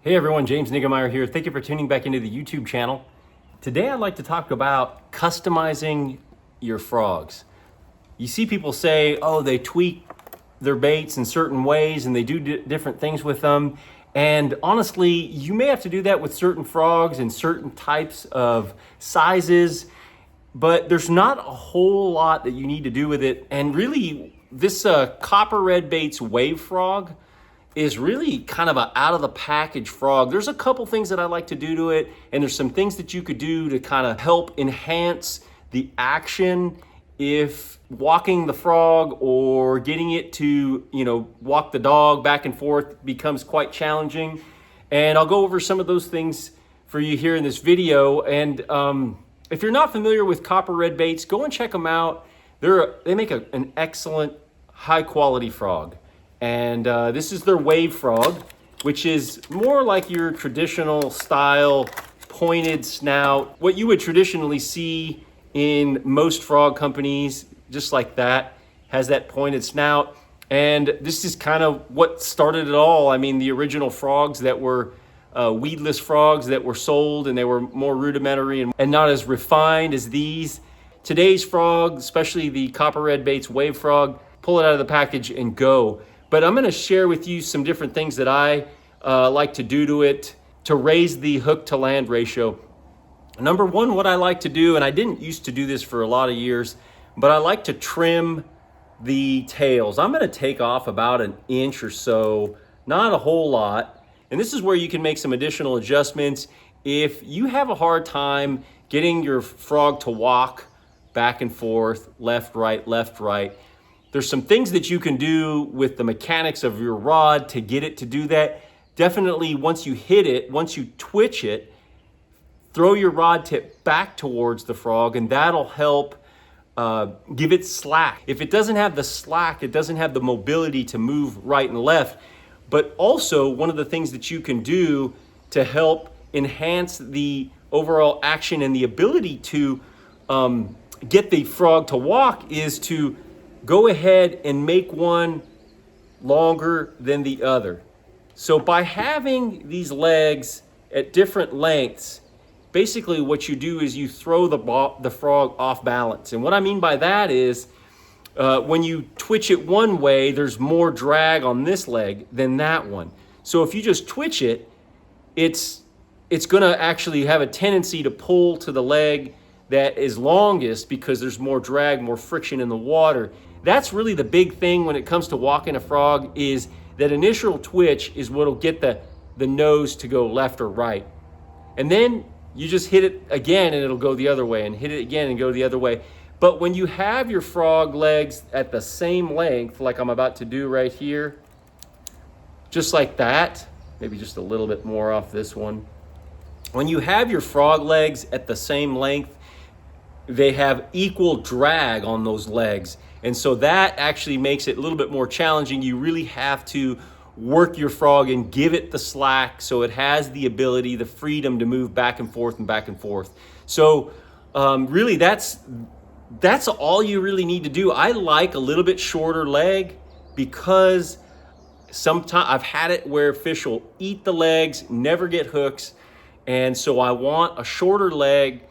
Hey everyone, James Niggemeyer here. Thank you for tuning back into the YouTube channel. Today I'd like to talk about customizing your frogs. You see people say, oh, they tweak their baits in certain ways and they do different things with them. And honestly, you may have to do that with certain frogs and certain types of sizes, but there's not a whole lot that you need to do with it. And really, this copper red baits wave frog is really kind of an out of the package frog. There's a couple things that I like to do to it, and there's some things that you could do to kind of help enhance the action if walking the frog or getting it to, walk the dog back and forth becomes quite challenging. And I'll go over some of those things for you here in this video. And if you're not familiar with copper red baits, go and check them out. They make an excellent high quality frog. And this is their wave frog, which is more like your traditional style pointed snout. What you would traditionally see in most frog companies, just like that, has that pointed snout. And this is kind of what started it all. I mean, the original frogs that were weedless frogs that were sold, and they were more rudimentary and not as refined as these. Today's frog, especially the copper red baits wave frog, pull it out of the package and go. But I'm going to share with you some different things that I like to do to it to raise the hook to land ratio. Number one, what I like to do, and I didn't used to do this for a lot of years, but I like to trim the tails. I'm going to take off about an inch or so, not a whole lot. And this is where you can make some additional adjustments. If you have a hard time getting your frog to walk back and forth, left, right, there's some things that you can do with the mechanics of your rod to get it to do that. Definitely once you hit it, once you twitch it, throw your rod tip back towards the frog, and that'll help give it slack. If it doesn't have the slack, it doesn't have the mobility to move right and left. But also, one of the things that you can do to help enhance the overall action and the ability to get the frog to walk is to go ahead and make one longer than the other. So by having these legs at different lengths, basically what you do is you throw the frog off balance. And what I mean by that is when you twitch it one way, there's more drag on this leg than that one. So if you just twitch it, it's gonna actually have a tendency to pull to the leg that is longest because there's more drag, more friction in the water. That's really the big thing when it comes to walking a frog, is that initial twitch is what'll get the nose to go left or right. And then you just hit it again and it'll go the other way, and hit it again and go the other way. But when you have your frog legs at the same length, like I'm about to do right here, just like that, maybe just a little bit more off this one. When you have your frog legs at the same length, they have equal drag on those legs. And so that actually makes it a little bit more challenging. You really have to work your frog and give it the slack so it has the ability, the freedom to move back and forth and back and forth. So really that's all you really need to do. I like a little bit shorter leg because sometimes I've had it where fish will eat the legs, never get hooks. And so I want a shorter leg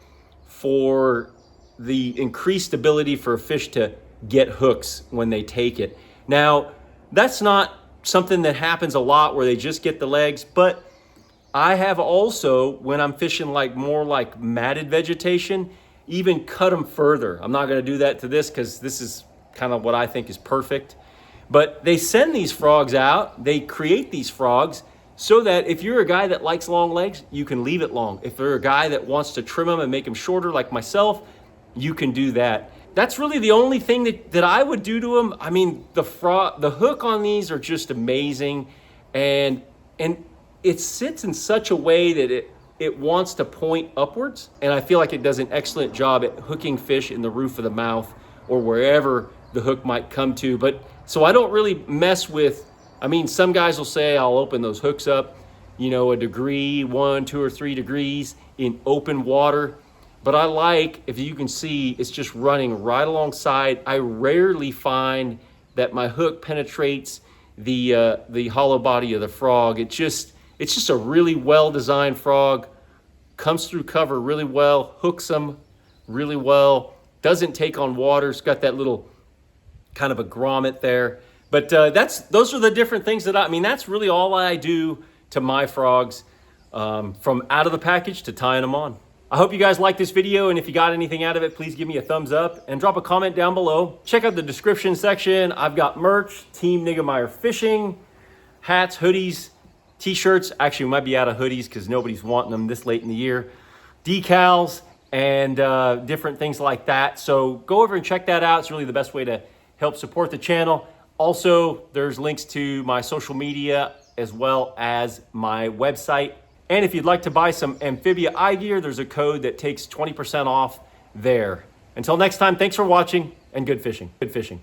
for the increased ability for a fish to get hooks when they take it. Now, that's not something that happens a lot where they just get the legs, but I have also, when I'm fishing more like matted vegetation, even cut them further. I'm not gonna do that to this because this is kind of what I think is perfect. But they send these frogs out, they create these frogs so that if you're a guy that likes long legs, you can leave it long. If you're a guy that wants to trim them and make them shorter like myself, you can do that. That's really the only thing that I would do to them. I mean, the hook on these are just amazing, and it sits in such a way that it wants to point upwards, and I feel like it does an excellent job at hooking fish in the roof of the mouth or wherever the hook might come to. But so I don't really mess with, I mean, some guys will say I'll open those hooks up, a degree, 1, 2, or 3 degrees in open water. But I like, if you can see, it's just running right alongside. I rarely find that my hook penetrates the hollow body of the frog. It's just a really well-designed frog, comes through cover really well, hooks them really well, doesn't take on water. It's got that little kind of a grommet there. But those are the different things that I mean, that's really all I do to my frogs, from out of the package to tying them on. I hope you guys like this video, and if you got anything out of it, please give me a thumbs up and drop a comment down below. Check out the description section. I've got merch, Team Niggemeyer Fishing, hats, hoodies, t-shirts. Actually, we might be out of hoodies because nobody's wanting them this late in the year. Decals and different things like that. So go over and check that out. It's really the best way to help support the channel. Also, there's links to my social media as well as my website. And if you'd like to buy some amphibia eye gear, there's a code that takes 20% off there. Until next time, thanks for watching and good fishing. Good fishing.